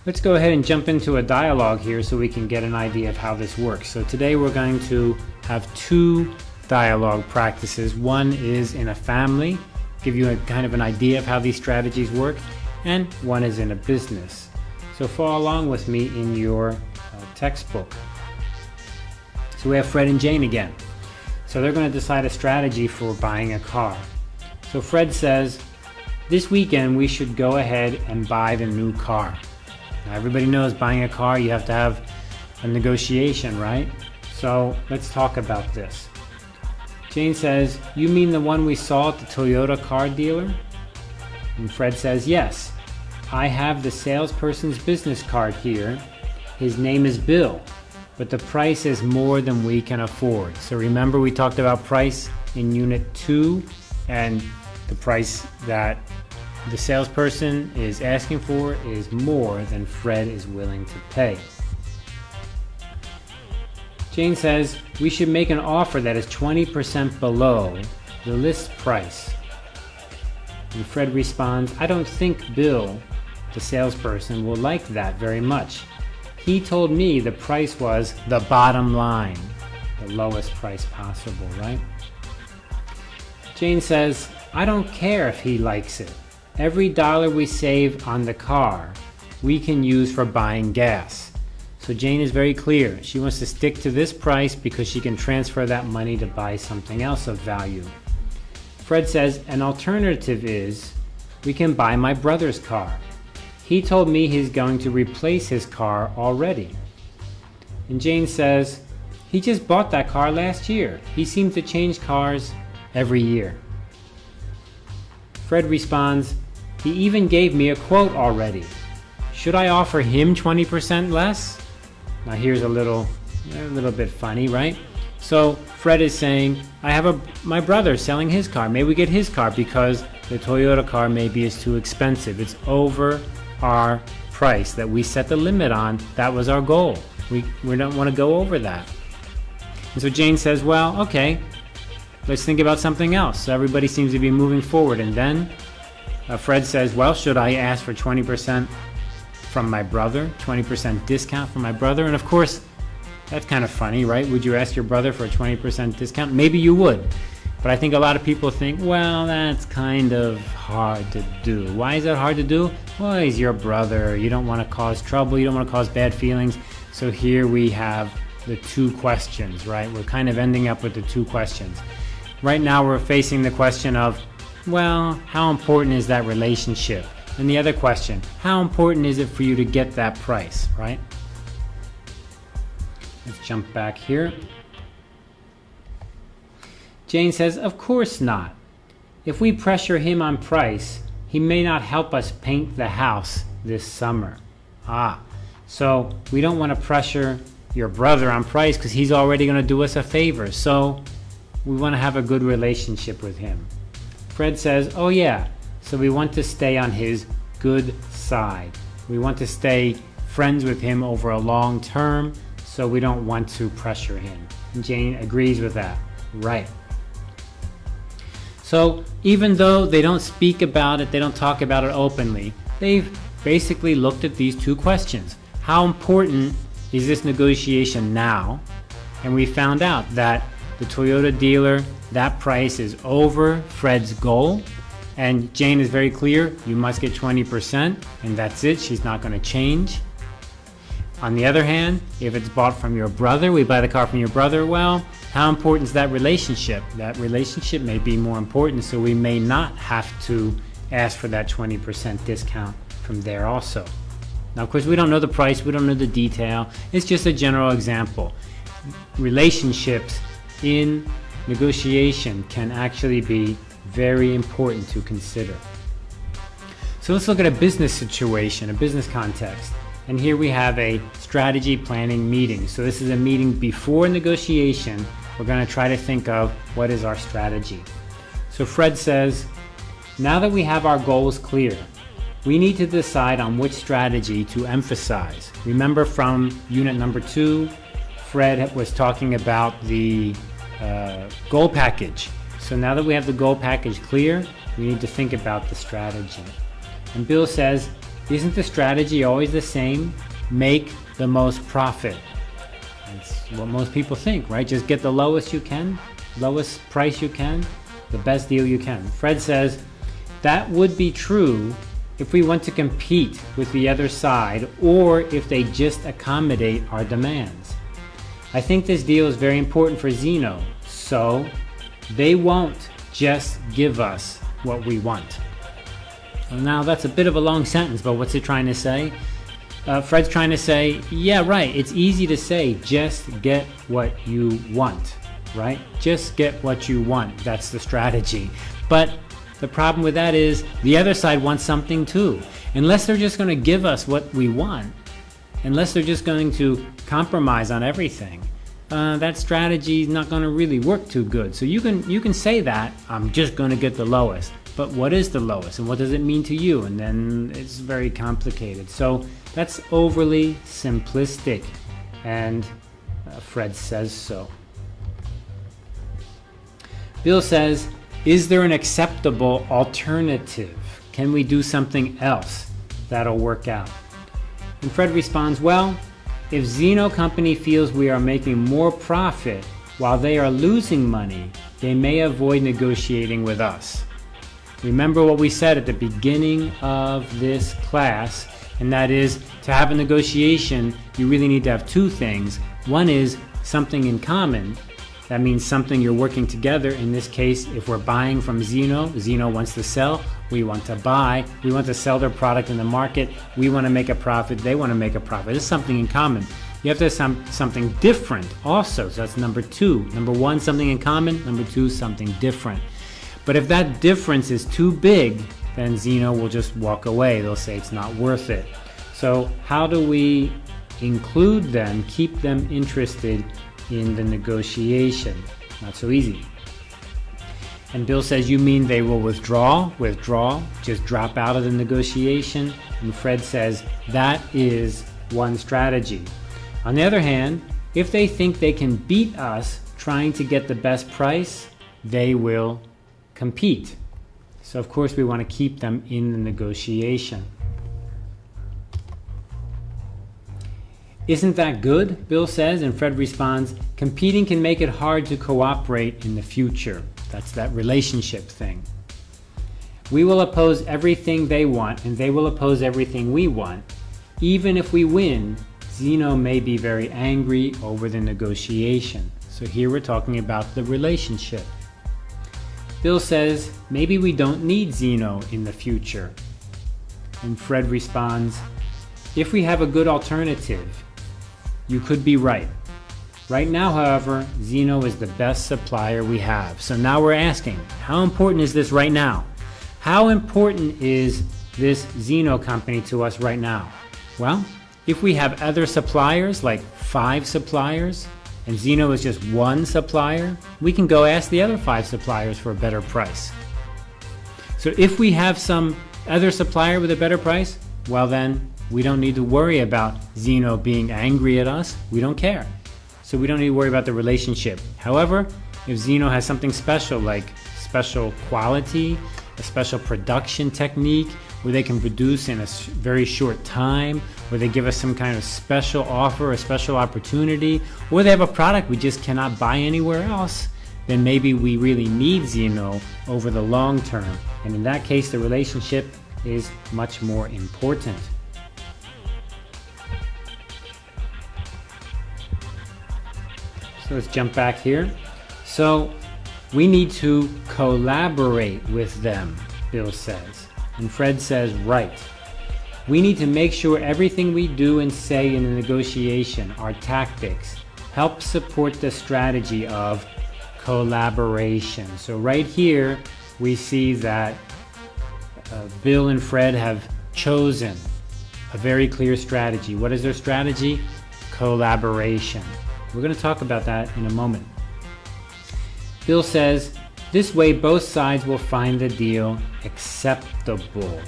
Let's go ahead and jump into a dialogue here so we can get an idea of how this works. So today we're going to have two dialogue practices. One is in a family, give you a kind of an idea of how these strategies work, and one is in a business. So follow along with me in your textbook. So we have Fred and Jane again. So they're going to decide a strategy for buying a car. So Fred says, this weekend we should go ahead and buy the new car. Now everybody knows buying a car, you have to have a negotiation, right? So let's talk about this. Jane says, you mean the one we saw at the Toyota car dealer? And Fred says, yes. I have the salesperson's business card here. His name is Bill, but the price is more than we can afford. So remember we talked about price in Unit 2, and the price that the salesperson is asking for is more than Fred is willing to pay. Jane says, we should make an offer that is 20% below the list price. And Fred responds, I don't think Bill, the salesperson, will like that very much. He told me the price was the bottom line, the lowest price possible, right? Jane says, I don't care if he likes it. Every dollar we save on the car, we can use for buying gas. So Jane is very clear. She wants to stick to this price because she can transfer that money to buy something else of value. Fred says, an alternative is, we can buy my brother's car. He told me he's going to replace his car already. And Jane says, he just bought that car last year. He seemed to change cars every year. Fred responds, he even gave me a quote already. Should I offer him 20% less? Now here's a little bit funny, right? So Fred is saying, I have my brother selling his car. Maybe we get his car because the Toyota car maybe is too expensive. It's over our price that we set the limit on. That was our goal. We don't want to go over that. And so Jane says, well, okay, let's think about something else. So everybody seems to be moving forward. And then Fred says, well, should I ask for 20% from my brother, 20% discount from my brother? And of course, that's kind of funny, right? Would you ask your brother for a 20% discount? Maybe you would. But I think a lot of people think, well, that's kind of hard to do. Why is that hard to do? Well, he's your brother. You don't want to cause trouble. You don't want to cause bad feelings. So here we have the two questions, right? We're kind of ending up with the two questions. Right now we're facing the question of, well, how important is that relationship? And the other question, how important is it for you to get that price, right? Let's jump back here. Jane says, of course not. If we pressure him on price, he may not help us paint the house this summer. So we don't want to pressure your brother on price because he's already going to do us a favor. So we want to have a good relationship with him. Fred says, oh yeah, so we want to stay on his good side. We want to stay friends with him over a long term, so we don't want to pressure him. And Jane agrees with that. Right. So even though they don't speak about it, they don't talk about it openly, they've basically looked at these two questions. How important is this negotiation now? And we found out that the Toyota dealer, that price is over Fred's goal. And Jane is very clear, you must get 20%, and that's it, she's not going to change. On the other hand, if it's bought from your brother, we buy the car from your brother, well, how important is that relationship? That relationship may be more important, so we may not have to ask for that 20% discount from there also. Now, of course, we don't know the price, we don't know the detail. It's just a general example. Relationships in negotiation can actually be very important to consider. So let's look at a business situation, a business context. And here we have a strategy planning meeting. So this is a meeting before negotiation. We're going to try to think of what is our strategy. So Fred says, now that we have our goals clear, we need to decide on which strategy to emphasize. Remember from unit number 2, Fred was talking about the goal package. So now that we have the goal package clear, we need to think about the strategy. And Bill says, Isn't the strategy always the same? Make the most profit. That's what most people think, right? Just get the lowest you can, lowest price you can, the best deal you can. Fred says, that would be true if we want to compete with the other side or if they just accommodate our demands. I think this deal is very important for Zeno, so they won't just give us what we want. Well, now that's a bit of a long sentence, but what's it trying to say? Fred's trying to say, yeah, right, it's easy to say, just get what you want, right? Just get what you want, that's the strategy. But the problem with that is the other side wants something too. Unless they're just going to give us what we want, unless they're just going to compromise on everything, that strategy is not going to really work too good. So you can say that, I'm just going to get the lowest. But what is the lowest and what does it mean to you? And then it's very complicated. So that's overly simplistic, and Fred says so. Bill says, is there an acceptable alternative? Can we do something else that'll work out? And Fred responds, well, if Zeno Company feels we are making more profit while they are losing money, they may avoid negotiating with us. Remember what we said at the beginning of this class, and that is, to have a negotiation, you really need to have two things. One is something in common. That means something you're working together. In this case, if we're buying from Zeno, Zeno wants to sell, we want to buy, we want to sell their product in the market, we want to make a profit, they want to make a profit. It's something in common. You have to have something different also, so that's number two. Number one, something in common. Number two, something different. But if that difference is too big, then Zeno will just walk away. They'll say it's not worth it. So how do we include them, keep them interested in the negotiation? Not so easy. And Bill says, you mean they will withdraw, just drop out of the negotiation? And Fred says, that is one strategy. On the other hand, if they think they can beat us trying to get the best price, they will compete. So of course we want to keep them in the negotiation. Isn't that good? Bill says, and Fred responds, competing can make it hard to cooperate in the future. That's that relationship thing. We will oppose everything they want, and they will oppose everything we want. Even if we win, Zeno may be very angry over the negotiation. So here we're talking about the relationship. Bill says, maybe we don't need Zeno in the future. And Fred responds, if we have a good alternative, you could be right. Right now, however, Zeno is the best supplier we have. So now we're asking, how important is this right now? How important is this Zeno company to us right now? Well, if we have other suppliers, like 5 suppliers, and Zeno is just one supplier, we can go ask the other 5 suppliers for a better price. So if we have some other supplier with a better price, well then, we don't need to worry about Zeno being angry at us. We don't care. So we don't need to worry about the relationship. However, if Zeno has something special, like special quality, a special production technique, where they can produce in a very short time, where they give us some kind of special offer, a special opportunity, or they have a product we just cannot buy anywhere else, then maybe we really need Zeno over the long term. And in that case, the relationship is much more important. So let's jump back here. So we need to collaborate with them, Bill says. And Fred says, right. We need to make sure everything we do and say in the negotiation, our tactics, help support the strategy of collaboration. So right here, we see that Bill and Fred have chosen a very clear strategy. What is their strategy? Collaboration. We're going to talk about that in a moment. Bill says, this way both sides will find the deal acceptable.